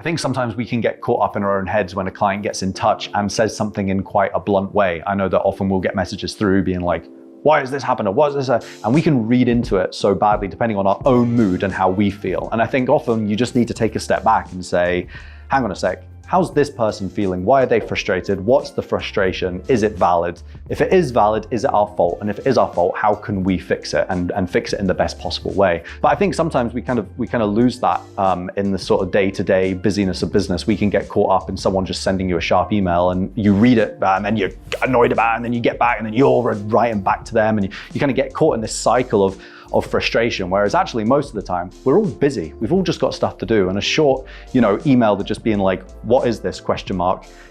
think sometimes we can get caught up in our own heads when a client gets in touch and says something in quite a blunt way. I know that often we'll get messages through being like, why has this happened? Or what is this? And we can read into it so badly depending on our own mood and how we feel. And I think often you just need to take a step back and say, hang on a sec. How's this person feeling? Why are they frustrated? What's the frustration? Is it valid? If it is valid, is it our fault? And if it is our fault, how can we fix it and fix it in the best possible way? But I think sometimes we kind of lose that in the sort of day-to-day busyness of business. We can get caught up in someone just sending you a sharp email and you read it and then you're annoyed about it and then you get back and then you're writing back to them and you kind of get caught in this cycle of frustration, whereas actually most of the time we're all busy. We've all just got stuff to do, and a short, email that just being like, "What is this?"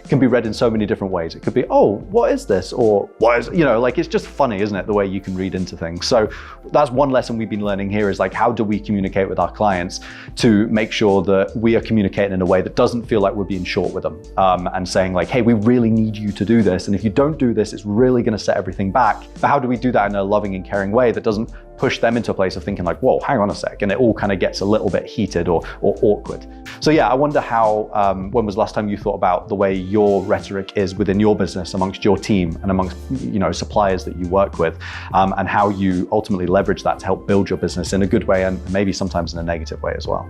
can be read in so many different ways. It could be, "Oh, what is this?" or "What is?" It's just funny, isn't it? The way you can read into things. So that's one lesson we've been learning here is like, how do we communicate with our clients to make sure that we are communicating in a way that doesn't feel like we're being short with them, and saying like, "Hey, we really need you to do this, and if you don't do this, it's really going to set everything back." But how do we do that in a loving and caring way that doesn't push them into a place of thinking like, whoa, hang on a sec, and it all kind of gets a little bit heated or awkward. So yeah, I wonder how, when was the last time you thought about the way your rhetoric is within your business, amongst your team and amongst, suppliers that you work with, and how you ultimately leverage that to help build your business in a good way and maybe sometimes in a negative way as well.